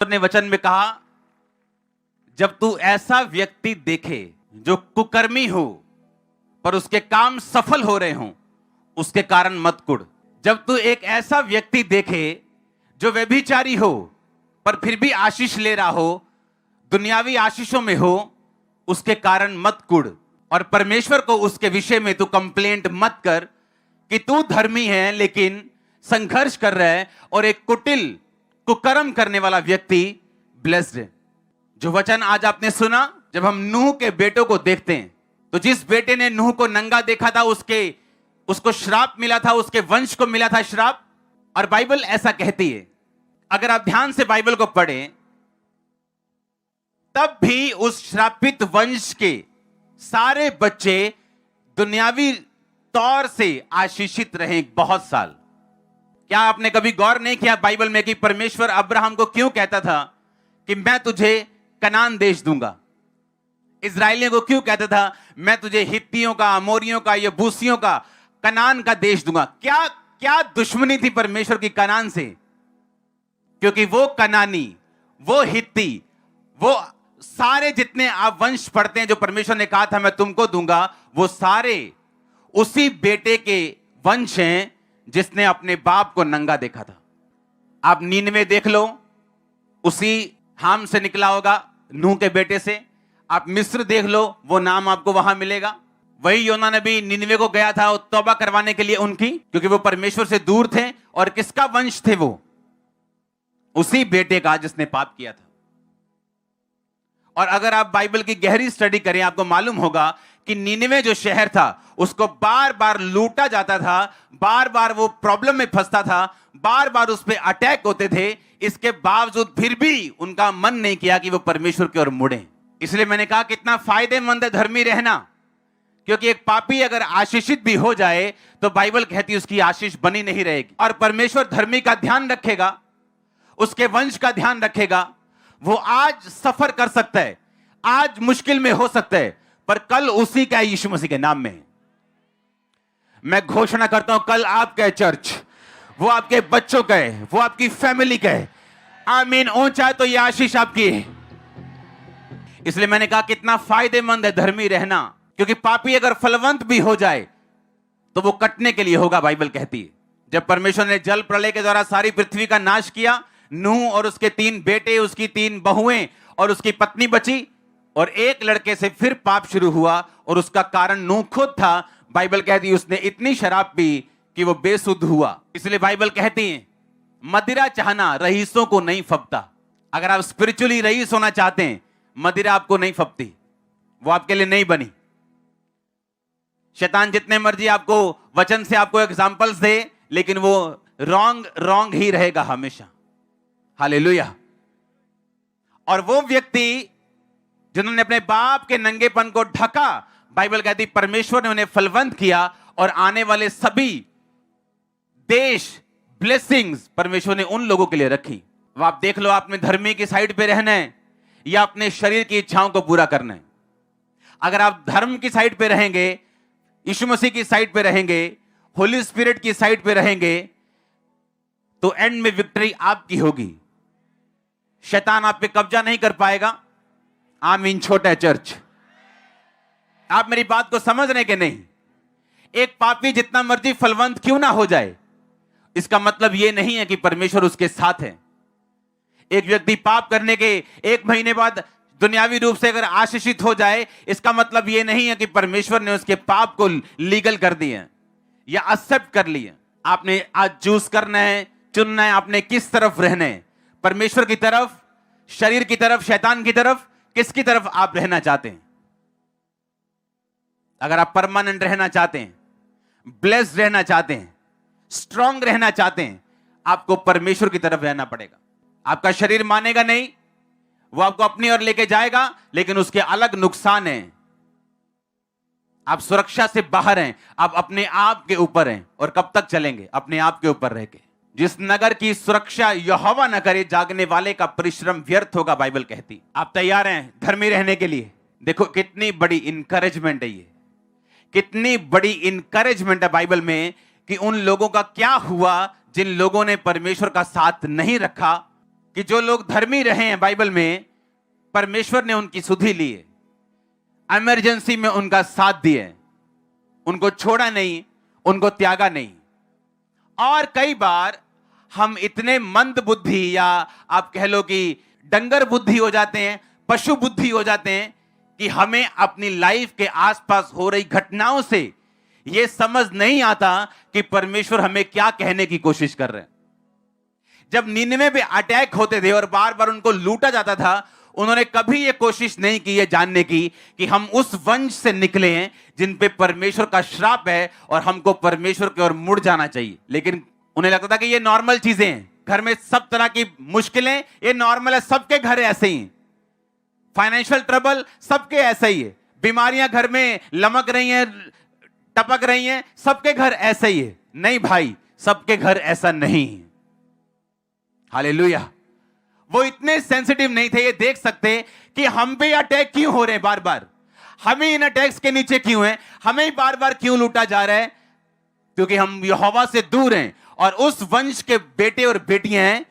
ने वचन में कहा, जब तू ऐसा व्यक्ति देखे जो कुकर्मी हो पर उसके काम सफल हो रहे हों, उसके कारण मत कुढ़। जब तू एक ऐसा व्यक्ति देखे जो व्यभिचारी हो पर फिर भी आशीष ले रहा हो, दुनियावी आशीषों में हो, उसके कारण मत कुढ़। और परमेश्वर को उसके विषय में तू कंप्लेंट मत कर कि तू धर्मी है लेकिन संघर्ष कर रहा है और एक कुटिल कुकर्म करने वाला व्यक्ति ब्लेस्ड है। जो वचन आज आपने सुना, जब हम नूह के बेटों को देखते हैं तो जिस बेटे ने नूह को नंगा देखा था उसको श्राप मिला था, उसके वंश को मिला था श्राप। और बाइबल ऐसा कहती है, अगर आप ध्यान से बाइबल को पढ़ें तब भी उस श्रापित वंश के सारे बच्चे दुनियावी तौर से आशीषित रहे बहुत साल। क्या आपने कभी गौर नहीं किया बाइबल में कि परमेश्वर अब्राहम को क्यों कहता था कि मैं तुझे कनान देश दूंगा? इजराइलियों को क्यों कहता था मैं तुझे हित्तियों का, अमोरियों का, यबूसियों का, कनान का देश दूंगा? क्या क्या दुश्मनी थी परमेश्वर की कनान से? क्योंकि वो कनानी, वो हित्ती, वो सारे जितने आप वंश पढ़ते हैं जो परमेश्वर ने कहा था मैं तुमको दूंगा, वो सारे उसी बेटे के वंश हैं जिसने अपने बाप को नंगा देखा था। आप नीनवे देख लो, उसी हाम से निकला होगा, नूह के बेटे से। आप मिस्र देख लो, वो नाम आपको वहां मिलेगा। वही योना नबी नीनवे को गया था तौबा करवाने के लिए उनकी, क्योंकि वो परमेश्वर से दूर थे। और किसका वंश थे वो? उसी बेटे का जिसने पाप किया था। और अगर आप बाइबल की गहरी स्टडी करें, आपको मालूम होगा कि नीनवे जो शहर था उसको बार बार लूटा जाता था, बार बार वो प्रॉब्लम में फंसता था, बार बार उस पर अटैक होते थे। इसके बावजूद फिर भी उनका मन नहीं किया कि वो परमेश्वर की ओर मुड़े। इसलिए मैंने कहा कितना फायदेमंद है धर्मी रहना, क्योंकि एक पापी अगर आशीषित भी हो जाए तो बाइबल कहती है उसकी आशीष बनी नहीं रहेगी। और परमेश्वर धर्मी का ध्यान रखेगा, उसके वंश का ध्यान रखेगा। वो आज सफर कर सकता है, आज मुश्किल में हो सकता है, पर कल उसी का यीशु मसीह के नाम में। मैं घोषणा करता हूं कल आपका चर्च, वो आपके बच्चों का है, वो आपकी फैमिली का है। आमीन। ऊंचा है तो ये आशीष आपकी है। इसलिए मैंने कहा कितना फायदेमंद है धर्मी रहना, क्योंकि पापी अगर फलवंत भी हो जाए तो वो कटने के लिए होगा। बाइबल कहती है जब परमेश्वर ने जल प्रलय के द्वारा सारी पृथ्वी का नाश किया, नूह और उसके 3 बेटे, उसकी 3 बहुएं और उसकी पत्नी बची, और एक लड़के से फिर पाप शुरू हुआ और उसका कारण नूह खुद था। बाइबल कहती है उसने इतनी शराब पी कि वो बेसुध हुआ। इसलिए बाइबल कहती है मदिरा चाहना रईसों को नहीं फबता। अगर आप स्पिरिचुअली रईस होना चाहते हैं, मदिरा आपको नहीं फबती, वो आपके लिए नहीं बनी। शैतान जितने मर्जी आपको वचन से आपको एग्जाम्पल्स दे, लेकिन वो रॉन्ग ही रहेगा हमेशा। हालेलुया। और वो व्यक्ति जिन्होंने अपने बाप के नंगेपन को ढका, बाइबल कहती परमेश्वर ने उन्हें फलवंत किया और आने वाले सभी देश ब्लेसिंग्स परमेश्वर ने उन लोगों के लिए रखी। वो आप देख लो, आपने धर्मी की साइड पे रहना है या अपने शरीर की इच्छाओं को पूरा करना है। अगर आप धर्म की साइड पे रहेंगे, यीशु मसीह की साइड पे रहेंगे, होली स्पिरिट की साइड पे रहेंगे, तो एंड में विक्ट्री आपकी होगी। शैतान आप पे कब्जा नहीं कर पाएगा। आमीन। छोटा चर्च, आप मेरी बात को समझ रहे कि नहीं? एक पापी जितना मर्जी फलवंत क्यों ना हो जाए, इसका मतलब यह नहीं है कि परमेश्वर उसके साथ है। एक व्यक्ति पाप करने के 1 महीने बाद दुनियावी रूप से अगर आशीषित हो जाए, इसका मतलब यह नहीं है कि परमेश्वर ने उसके पाप को लीगल कर दिया या एक्सेप्ट कर लिया। आपने आज चूज करना है, चुनना है, आपने किस तरफ रहना है, परमेश्वर की तरफ, शरीर की तरफ, शैतान की तरफ, किसकी तरफ आप रहना चाहते हैं? अगर आप परमानेंट रहना चाहते हैं, ब्लेस्ड रहना चाहते हैं, स्ट्रांग रहना चाहते हैं, आपको परमेश्वर की तरफ रहना पड़ेगा। आपका शरीर मानेगा नहीं, वो आपको अपनी ओर लेके जाएगा, लेकिन उसके अलग नुकसान हैं। आप सुरक्षा से बाहर हैं, आप अपने आप के ऊपर हैं। और कब तक चलेंगे अपने आप के ऊपर रह के? जिस नगर की सुरक्षा यहोवा न करे, जागने वाले का परिश्रम व्यर्थ होगा, बाइबल कहती। आप तैयार हैं धर्मी रहने के लिए? देखो कितनी बड़ी इंकरेजमेंट है ये, कितनी बड़ी इंकरेजमेंट है बाइबल में कि उन लोगों का क्या हुआ जिन लोगों ने परमेश्वर का साथ नहीं रखा, कि जो लोग धर्मी रहे हैं बाइबल में, परमेश्वर ने उनकी सुधि ली है, इमरजेंसी में उनका साथ दिए, उनको छोड़ा नहीं, उनको त्यागा नहीं। और कई बार हम इतने मंद बुद्धि या आप कह लो कि डंगर बुद्धि हो जाते हैं, पशु बुद्धि हो जाते हैं कि हमें अपनी लाइफ के आसपास हो रही घटनाओं से यह समझ नहीं आता कि परमेश्वर हमें क्या कहने की कोशिश कर रहे हैं। जब नीनवे पे अटैक होते थे और बार बार उनको लूटा जाता था, उन्होंने कभी यह कोशिश नहीं की है जानने की कि हम उस वंश से निकले हैं जिन पे परमेश्वर का श्राप है और हमको परमेश्वर की ओर मुड़ जाना चाहिए। लेकिन उन्हें लगता था कि ये नॉर्मल चीजें हैं, घर में सब तरह की मुश्किलें ये नॉर्मल है, सबके घर ऐसे ही, फाइनेंशियल ट्रबल सबके ऐसे ही है, बीमारियां घर में लमक रही हैं, टपक रही हैं, सबके घर ऐसे ही है। नहीं भाई, सबके घर ऐसा नहीं है। हालेलुया। वो इतने सेंसिटिव नहीं थे, ये देख सकते कि हम पे अटैक क्यों हो रहे हैं बार बार, हमें इन अटैक्स के नीचे क्यों हैं, हमें बार बार क्यों लूटा जा रहा है, क्योंकि हम यहोवा से दूर हैं और उस वंश के बेटे और बेटियां हैं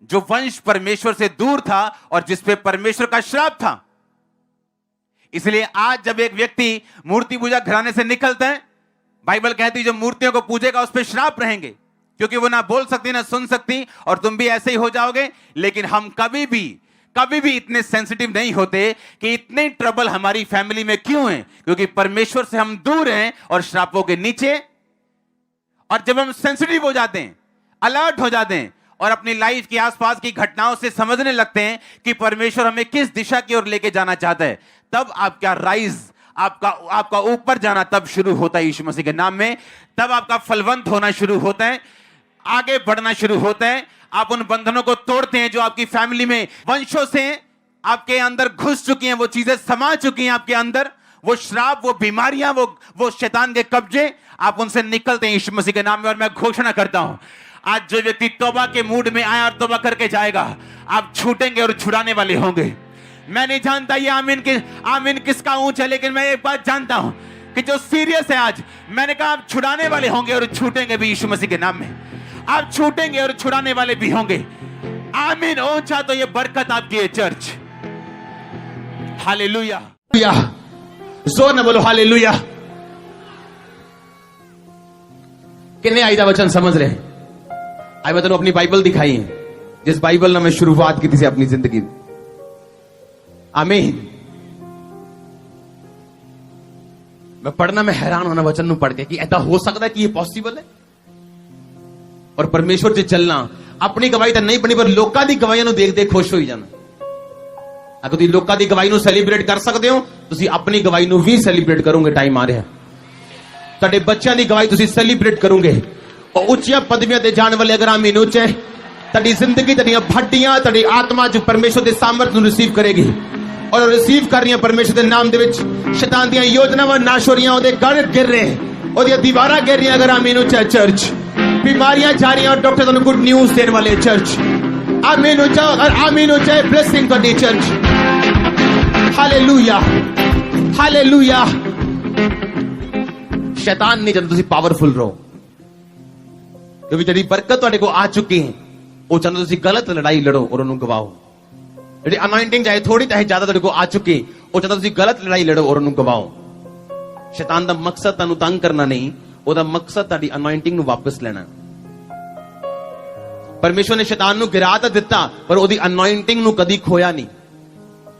जो वंश परमेश्वर से दूर था और जिस पे परमेश्वर का श्राप था। इसलिए आज जब एक व्यक्ति मूर्ति पूजा घराने से निकलता है, बाइबल कहती है जो मूर्तियों को पूजेगा उस पे श्राप रहेंगे, क्योंकि वो ना बोल सकती ना सुन सकती और तुम भी ऐसे ही हो जाओगे। लेकिन हम कभी भी इतने सेंसिटिव नहीं होते कि इतने ट्रबल हमारी फैमिली में क्यों है, क्योंकि परमेश्वर से हम दूर हैं और श्रापों के नीचे। और जब हम सेंसिटिव हो जाते हैं, अलर्ट हो जाते हैं और अपनी लाइफ के आसपास की घटनाओं से समझने लगते हैं कि परमेश्वर हमें किस दिशा की ओर लेके जाना चाहता है, तब आपका राइज, आपका ऊपर जाना तब शुरू होता है यीशु मसीह के नाम में। तब आपका फलवंत होना शुरू होता है, आगे बढ़ना शुरू होता है। आप उन बंधनों को तोड़ते हैं जो आपकी फैमिली में वंशों से आपके अंदर घुस चुकी हैं, वो चीजें समा चुकी हैं आपके अंदर, वो श्राप, वो बीमारियां, वो शैतान के कब्जे, आप उनसे निकलते हैं यीशु मसीह के नाम में। और मैं घोषणा करता हूं, आज जो व्यक्ति तौबा के मूड में आया और तौबा करके जाएगा, आप छूटेंगे और छुड़ाने वाले होंगे। मैं नहीं जानता ये आमीन किसका ऊंच है, लेकिन मैं एक बात जानता हूं कि जो सीरियस है आज, मैंने कहा आप छुड़ाने वाले होंगे और छूटेंगे भी यीशु मसीह के नाम में। आप छूटेंगे और छुड़ाने वाले भी होंगे। आमीन। ऊंचा तो ये बरकत आपकी है चर्च। हालेलुया। जोर न बोलो हालेलुया। कितने आई दा वचन समझ रहे हैं? आई मैं तेनों अपनी बाइबल दिखाई है, जिस बाइबल ने मैं शुरुआत की थी अपनी जिंदगी। आमीन। मैं पढ़ना में हैरान होना वचन ਨੂੰ पढ़ के कि ऐसा हो सकता है कि ये पॉसिबल है। और परमेश्वर से चलना, अपनी गवाही तो नहीं बनी पर लोकां दी गवाहियां ਨੂੰ देख देख खुश होई जाना। अगर तुम लोकां दी गवाही ਨੂੰ सेलिब्रेट कर सकते हो, तुसी अपनी गवाही ਨੂੰ भी सेलिब्रेट करोगे। टाइम आ रहा, ਤੁਹਾਡੇ ਬੱਚਿਆਂ ਦੀ ਗਵਾਹੀ ਤੁਸੀਂ सेलिब्रेट करोगे। और ਉੱਚੀਆਂ ਪਦਵੀਆਂ ਤੇ ਜਾਣ ਵਾਲੇ अगर आमीन ਉੱਚੇ, ਤੁਹਾਡੀ ਜ਼ਿੰਦਗੀ, ਤੁਹਾਡੀਆਂ ਹੱਡੀਆਂ, ਤੁਹਾਡੀ ਆਤਮਾ जो परमेश्वर ਦੇ ਸਾਮਰਥ ਨੂੰ रिसीव करेगी। और रिसीव कर रही है परमेश्वर के नाम दे विच। शैतान दी योजनावां नाश हो रही हैं, ਉਹਦੇ गढ़ गिर रहे हैं, ਉਹਦੀਆਂ दीवारां गिर रही हैं। अगर आमीन ਉੱਚਾ चर्च, बीमारियां जा रही हैं और डॉक्टर ਤੁਹਾਨੂੰ गुड न्यूज देने वाले चर्च। आमीन ਉੱਚਾ और आमीन ਉੱਚਾ ब्लेसिंग कर दी चर्च। Hallelujah hallelujah. शैतान नहीं चाहता ਤੁਸੀਂ पावरफुल रहो, क्योंकि ਜਿਹੜੀ बरकत ਤੁਹਾਡੇ को आ चुकी है, ਉਹ ਚਾਹੁੰਦਾ ਤੁਸੀਂ गलत लड़ाई लड़ो और ਉਹਨੂੰ गवाओ। ਜਿਹੜੀ ਅਨੋਇੰਟਿੰਗ ਚਾਹੇ ਥੋੜੀ ਚਾਹੇ ਜ਼ਿਆਦਾ ਤੁਹਾਡੇ ਕੋਲ ਆ ਚੁੱਕੀ, ਉਹ ਚਾਹੁੰਦਾ ਤੁਸੀਂ ਗਲਤ ਲੜਾਈ ਲੜੋ ਔਰ ਉਹਨੂੰ ਗਵਾਓ। ਸ਼ੈਤਾਨ ਦਾ ਮਕਸਦ ਤੁਹਾਨੂੰ ਤੰਗ ਕਰਨਾ ਨਹੀਂ, ਉਹਦਾ ਮਕਸਦ ਤੁਹਾਡੀ ਅਨੋਇੰਟਿੰਗ ਨੂੰ ਵਾਪਸ ਲੈਣਾ। ਪਰਮੇਸ਼ਵਰ ਨੇ ਸ਼ੈਤਾਨ ਨੂੰ ਗਿਰਾ ਤਾਂ ਦਿੱਤਾ, ਪਰ ਉਹਦੀ ਅਨੋਇੰਟਿੰਗ ਨੂੰ ਕਦੀ ਖੋਇਆ ਨਹੀਂ।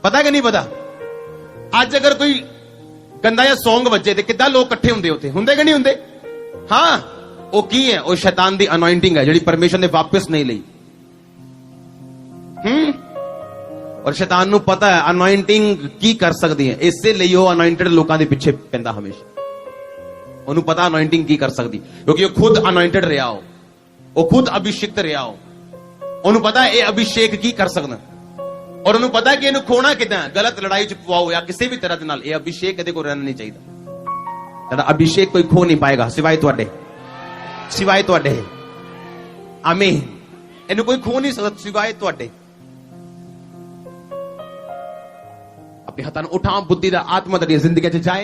ਪਤਾ ਕਿ ਨਹੀਂ ਪਤਾ? ਅੱਜ ਅਗਰ ਕੋਈ ਗੰਦਾ ਜਿਹਾ ਸੌਂਗ ਵੱਜੇ ਤੇ ਕਿੱਦਾਂ ਲੋਕ ਇਕੱਠੇ ਹੁੰਦੇ ਉੱਥੇ, ਹੁੰਦੇ ਕਿ ਨਹੀਂ ਹੁੰਦੇ? ਹਾਂ, ਉਹ ਕੀ ਹੈ? ਉਹ ਸ਼ੈਤਾਨ ਦੀ ਅਨੋਇੰਟਿੰਗ ਹੈ ਜਿਹੜੀ ਪਰਮੇਸ਼ਵਰ ਨੇ ਵਾਪਸ ਨਹੀਂ ਲਈ। और शैतान ਨੂੰ पता है अनॉइंटिंग की कर सकती है, इससे ਲਈ ਉਹ ਅਨੋਇੰਟਡ ਲੋਕਾਂ ਦੇ ਪਿੱਛੇ ਪੈਂਦਾ ਹਮੇਸ਼ਾ। ਉਹਨੂੰ ਪਤਾ ਅਨੋਇੰਟਿੰਗ ਕੀ ਕਰ ਸਕਦੀ, ਕਿਉਂਕਿ ਉਹ ਖੁਦ ਅਨੋਇੰਟਡ ਰਿਹਾ ਹੋ, ਉਹ ਖੁਦ ਅਭਿਸ਼ੇਕਤ ਰਿਹਾ ਹੋ। ਉਹਨੂੰ ਪਤਾ ਇਹ ਅਭਿਸ਼ੇਕ ਕੀ ਕਰ ਸਕਦਾ, ਔਰ ਉਹਨੂੰ ਪਤਾ ਕਿ ਇਹਨੂੰ ਖੋਣਾ ਕਿਦਾਂ, ਗਲਤ ਲੜਾਈ ਚ ਪਵਾਓ ਜਾਂ ਕਿਸੇ ਵੀ ਤਰ੍ਹਾਂ ਦੇ ਨਾਲ। ਇਹ ਅਭਿਸ਼ੇਕ ਇਹਦੇ ਕੋਲ ਰਹਿਣਾ ਨਹੀਂ ਚਾਹੀਦਾ। ਤੁਹਾਡਾ ਅਭਿਸ਼ੇਕ ਕੋਈ ਖੋ ਨਹੀਂ ਪਾਏਗਾ ਸਿਵਾਏ ਤੁਹਾਡੇ। ਆਮੀਨ। ਇਹਨੂੰ ਕੋਈ ਖੋ ਨਹੀਂ ਸਕਦਾ ਸਿਵਾਏ ਤੁਹਾਡੇ। अपने हाथों उठा बुद्धि दा आत्मा तेरी जिंदगी च जाए।